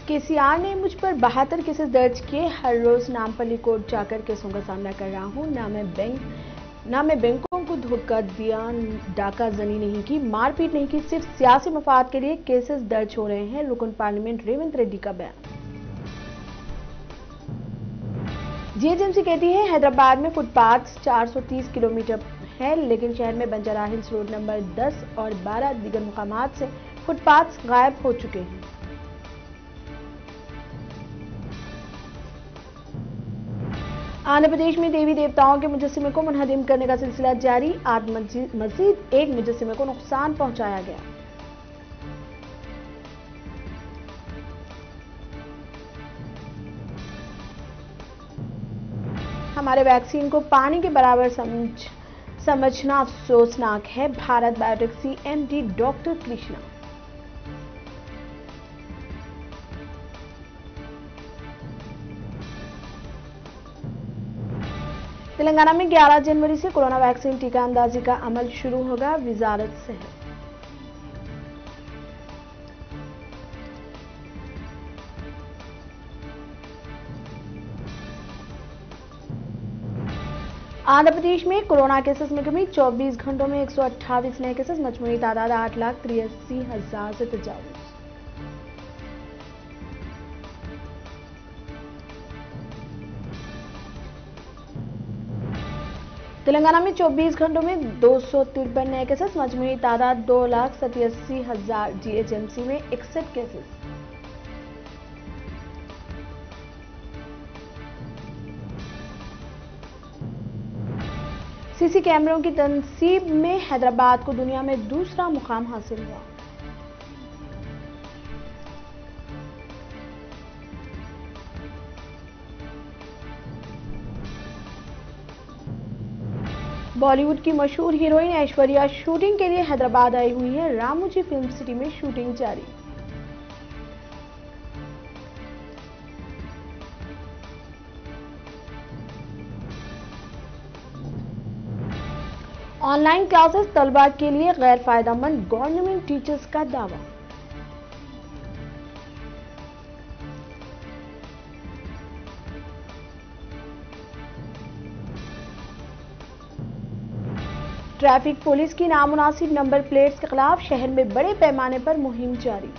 केसीआर ने मुझ पर 72 केसेस दर्ज किए। हर रोज नामपल्ली कोर्ट जाकर केसों का सामना कर रहा हूं। ना मैं बैंकों को धोखा दिया, डाका जनी नहीं की, मारपीट नहीं की, सिर्फ सियासी मफाद के लिए केसेस दर्ज हो रहे हैं। रुकन पार्लियामेंट रेवंत रेड्डी का बयान। जीएचएमसी कहती है हैदराबाद में फुटपाथ 430 किलोमीटर है, लेकिन शहर में बंजारा हिल्स रोड नंबर 10 और 12 दीगर मुकामात से फुटपाथ गायब हो चुके हैं। आंध्र प्रदेश में देवी देवताओं के मुजस्सिमे को मुनहदिम करने का सिलसिला जारी। आज मजीद एक मुजस्सिमे को नुकसान पहुंचाया गया। हमारे वैक्सीन को पानी के बराबर समझना अफसोसनाक है। Bharat biotech CMD doctor Krishna. Telangana में 11 जनवरी से कोरोना वैक्सीन टीका अंदाजी का अमल शुरू होगा। वजारत सेहत। आंध्र प्रदेश में कोरोना केसेस में कमी। 24 घंटों में 128 नए केसेस। मजमूई तादाद 8,83,000 से तजावुज। तेलंगाना में 24 घंटों में 253 नए केसेस। मजमूई तादाद 2,87,000। जीएचएमसी में 61 केसेस। सीसी कैमरों की तनसीब में हैदराबाद को दुनिया में दूसरा मुकाम हासिल हुआ। बॉलीवुड की मशहूर हीरोइन ऐश्वर्या शूटिंग के लिए हैदराबाद आई हुई है। रामोजी फिल्म सिटी में शूटिंग जारी। ऑनलाइन क्लासेस तलबा के लिए गैर फायदेमंद, गवर्नमेंट टीचर्स का दावा। ट्रैफिक पुलिस की नामुनासिब नंबर प्लेट्स के खिलाफ शहर में बड़े पैमाने पर मुहिम जारी।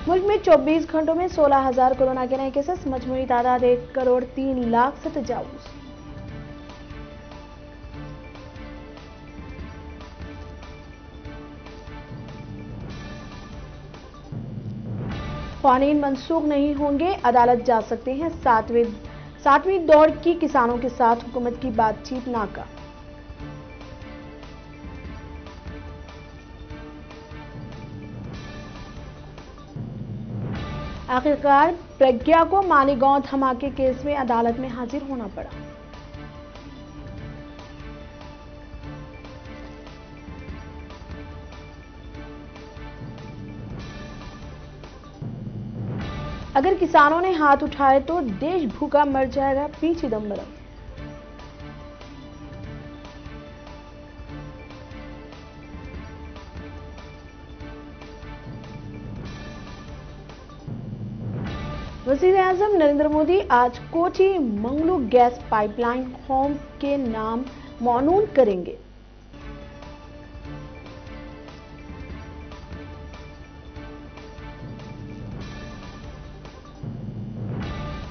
मुल्क में 24 घंटों में 16,000 कोरोना के नए केसेस। मजमूई तादाद 1,03,00,000 से तजावुज। कानून मनसूख नहीं होंगे, अदालत जा सकते हैं। सातवीं दौर की किसानों के साथ हुकूमत की बातचीत नाकाम। आखिरकार प्रज्ञा को मालेगांव धमाके केस में अदालत में हाजिर होना पड़ा। अगर किसानों ने हाथ उठाए तो देश भूखा मर जाएगा, पी चिदंबरम। वज़ीर-ए-आज़म नरेंद्र मोदी आज Kochi Manglu gas pipeline home के नाम मौनून करेंगे।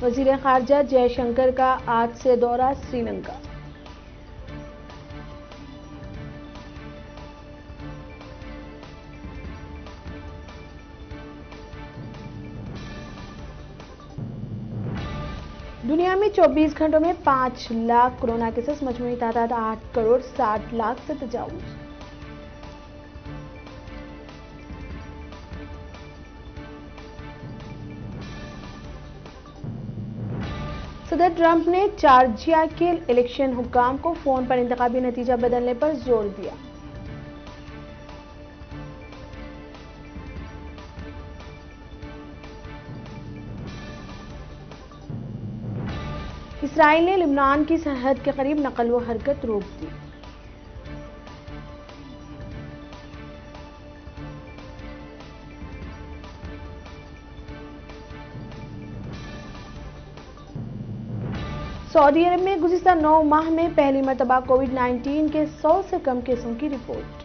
वज़ीर खारजा जयशंकर का आज से दौरा श्रीलंका। दुनिया में 24 घंटों में 5 लाख कोरोना केसेस। मजमूई तादाद 8,60,00,000 से तजावुज। सदर ट्रंप ने जॉर्जिया के इलेक्शन हुक्काम को फोन पर इंतखाबी नतीजा बदलने पर जोर दिया। इसराइल ने लिबनान की सरहद के करीब नकल व हरकत रोक दी। सऊदी अरब में गुज़िश्ता 9 माह में पहली मर्तबा कोविड-19 के 100 से कम केसों की रिपोर्ट।